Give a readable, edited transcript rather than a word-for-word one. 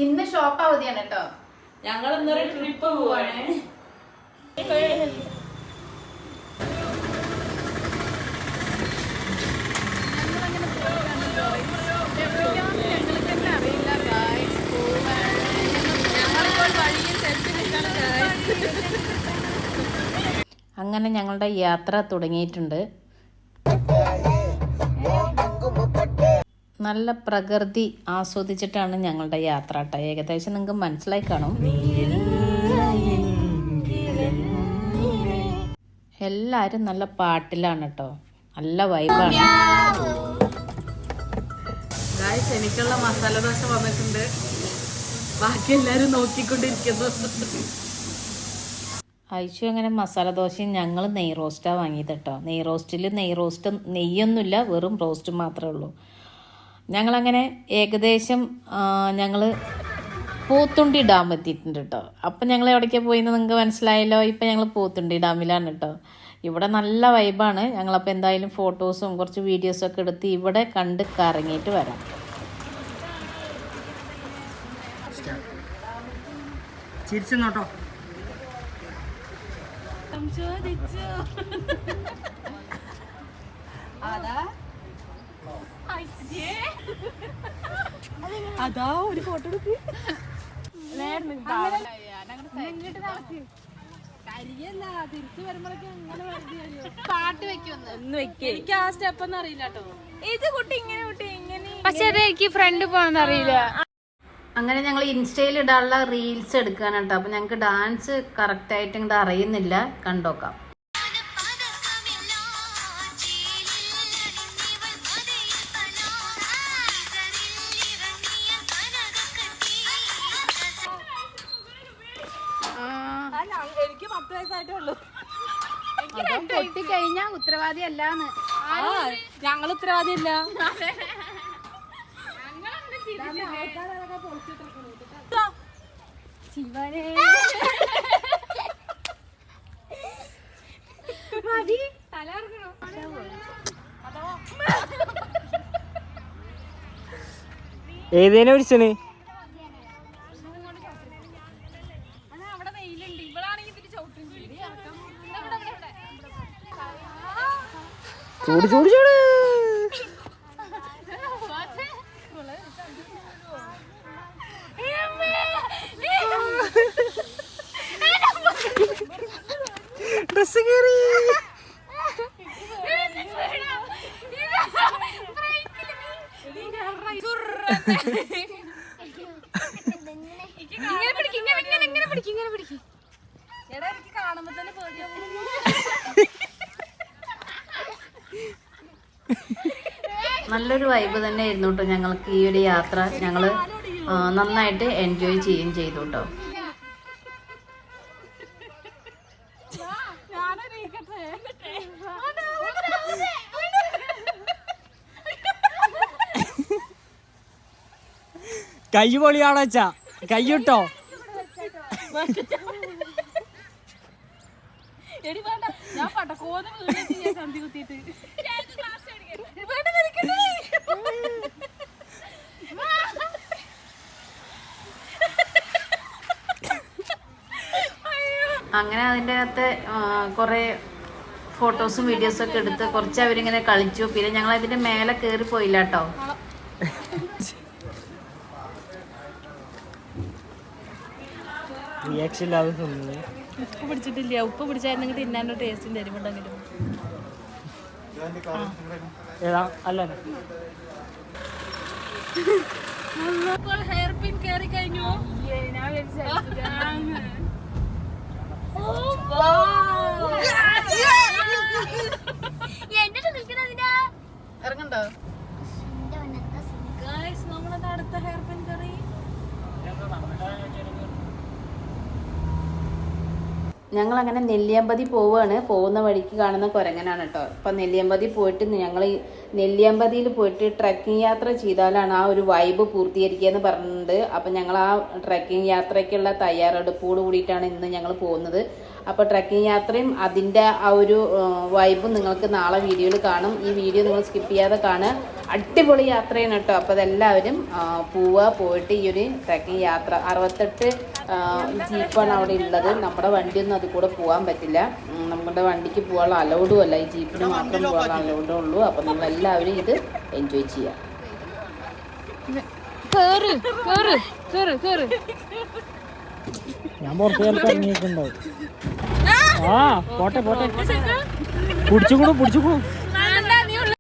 ഇന്ന് ഷോപ്പ് അവധിയാണ് കേട്ടോ. ഞങ്ങൾ ഇന്നൊരു ട്രിപ്പ് പോവാണ്. അങ്ങനെ ഞങ്ങളുടെ യാത്ര തുടങ്ങിയിട്ടുണ്ട്. നല്ല പ്രകൃതി ആസ്വദിച്ചിട്ടാണ് ഞങ്ങളുടെ യാത്ര കേട്ടോ. ഏകദേശം നിങ്ങൾക്ക് മനസ്സിലായി കാണും. എല്ലാവരും നല്ല പാട്ടിലാണ് കേട്ടോ. നല്ല വൈബാണ്. എനിക്കുള്ള മസാല ദോശ വന്നിട്ടുണ്ട്. ബാക്കി എല്ലാരും നോക്കിക്കൊണ്ടിരിക്കുന്നു. ഐശു അങ്ങനെ മസാല ദോശയും ഞങ്ങൾ നെയ് റോസ്റ്റാണ് വാങ്ങിയത് കേട്ടോ. നെയ് റോസ്റ്റ് നെയ്യൊന്നുമില്ല, വെറും റോസ്റ്റ് മാത്രമേ ഉള്ളൂ. ഞങ്ങളങ്ങനെ ഏകദേശം ഞങ്ങൾ പോത്തുണ്ടി ഡാം എത്തിയിട്ടുണ്ട് കേട്ടോ. അപ്പം ഞങ്ങൾ എവിടേക്കാണ് പോയിന്ന് നിങ്ങൾക്ക് മനസ്സിലായല്ലോ. ഇപ്പം ഞങ്ങൾ പോത്തുണ്ടി ഡാമിലാണ് കേട്ടോ. ഇവിടെ നല്ല വൈബാണ്. ഞങ്ങളപ്പോൾ എന്തായാലും ഫോട്ടോസും കുറച്ച് വീഡിയോസും ഒക്കെ എടുത്ത് ഇവിടെ കണ്ട് കറങ്ങിയിട്ട് വരാം. ചിരിച്ചോട്ടോ. അതാ ഒരു ഫോട്ടോ എടുക്ക്. പാട്ട് വെക്കൊന്ന് എനിക്ക് ആ സ്റ്റെപ്പ് ഒന്നും അറിയില്ല കേട്ടോ. ഇത് കുട്ടി ഇങ്ങനെ പക്ഷെ എനിക്ക് ഫ്രണ്ട് പോണെന്ന് അറിയില്ല. അങ്ങനെ ഞങ്ങൾ ഇൻസ്റ്റയിൽ ഇടാനുള്ള റീൽസ് എടുക്കാനാണ് കേട്ടോ. അപ്പം ഞങ്ങൾക്ക് ഡാൻസ് കറക്റ്റായിട്ട് ഇങ്ങോട്ട് അറിയുന്നില്ല. കണ്ടോക്കാം. എനിക്ക് 10 വയസ്സായിട്ടേ ഉള്ളൂ. കഴിഞ്ഞാ ഉത്തരവാദി അല്ലാന്ന്. ഞങ്ങൾ ഉത്തരവാദി ഇല്ല. ഏതേനെ വിളിച്ചന്? ചൂട് ചൂട് ചൂട്. ഡ്രസ് കയറി. കാണുമ്പോ തന്നെ നല്ലൊരു വൈബ് തന്നെ ആയിരുന്നു കേട്ടോ. ഞങ്ങൾക്ക് ഈ ഒരു യാത്ര ഞങ്ങൾ നന്നായിട്ട് എൻജോയ് ചെയ്യുകയും ചെയ്തു കേട്ടോ. കൈ പൊളിയാണോ വെച്ചാ കൈ ഇട്ടോ. ഞാൻ പട്ടക്കോന്ന് സന്ധി കുത്തിയിട്ട് അങ്ങനെ അതിൻ്റെ അകത്ത് കുറേ ഫോട്ടോസും വീഡിയോസും ഒക്കെ എടുത്ത് കുറച്ച് അവരിങ്ങനെ കളിച്ചു. പിന്നെ ഞങ്ങൾ അതിൻ്റെ മേലെ കയറി പോയില്ല കേട്ടോ. റിയാക്ഷൻ ഇല്ലാതെ തിന്നു. ഉപ്പ് പിടിച്ചിട്ടില്ല. ഉപ്പ് പിടിച്ചായിരുന്നെങ്കിൽ തിന്നാൻ്റെ ടേസ്റ്റും തരുമുണ്ടെങ്കിലും. ഏതാ അല്ല ഹെയർ പിൻ കയറി കഴിഞ്ഞു. ഇറങ്ങണ്ടോ? നമ്മളത് അടുത്ത ഹെയർ പിൻ കയറി. ഞങ്ങളങ്ങനെ നെല്ലിയാമ്പതി പോവുകയാണ്. പോകുന്ന വഴിക്ക് കാണുന്ന കുരങ്ങനാണ് കേട്ടോ. അപ്പം നെല്ലിയാമ്പതി പോയിട്ട് ഞങ്ങൾ നെല്ലിയാമ്പതിയിൽ പോയിട്ട് ട്രക്കിംഗ് യാത്ര ചെയ്താലാണ് ആ ഒരു വൈബ് പൂർത്തീകരിക്കുക എന്ന് പറഞ്ഞിട്ടുണ്ട്. അപ്പം ഞങ്ങൾ ആ ട്രക്കിംഗ് യാത്രയ്ക്കുള്ള തയ്യാറെടുപ്പോട് കൂടിയിട്ടാണ് ഇന്ന് ഞങ്ങൾ പോകുന്നത്. അപ്പോൾ ട്രക്കിംഗ് യാത്രയും അതിൻ്റെ ആ ഒരു വൈബും നിങ്ങൾക്ക് നാളെ വീഡിയോയിൽ കാണും. ഈ വീഡിയോ നിങ്ങൾ സ്കിപ്പ് ചെയ്യാതെ കാണുക. അടിപൊളി യാത്രയാണ് കേട്ടോ. അപ്പോൾ അതെല്ലാവരും പോയിട്ട് ഈ ഒരു ട്രക്കിംഗ് യാത്ര 68 ജീപ്പാണ് അവിടെ ഉള്ളത്. നമ്മുടെ വണ്ടിയൊന്നും അത് കൂടെ പോകാൻ പറ്റില്ല. നമ്മുടെ വണ്ടിക്ക് പോകാനുള്ള അലൗഡും അല്ല, ഈ ജീപ്പിന് മാത്രം പോകാനുള്ള അലൗഡേ ഉള്ളൂ. അപ്പോൾ നിങ്ങളെല്ലാവരും ഇത് എൻജോയ് ചെയ്യാം. ഞാൻ പുറത്ത് ഇറങ്ങിയിട്ടുണ്ടാവും. ആ പോട്ടെ പിടിച്ചുകൂടും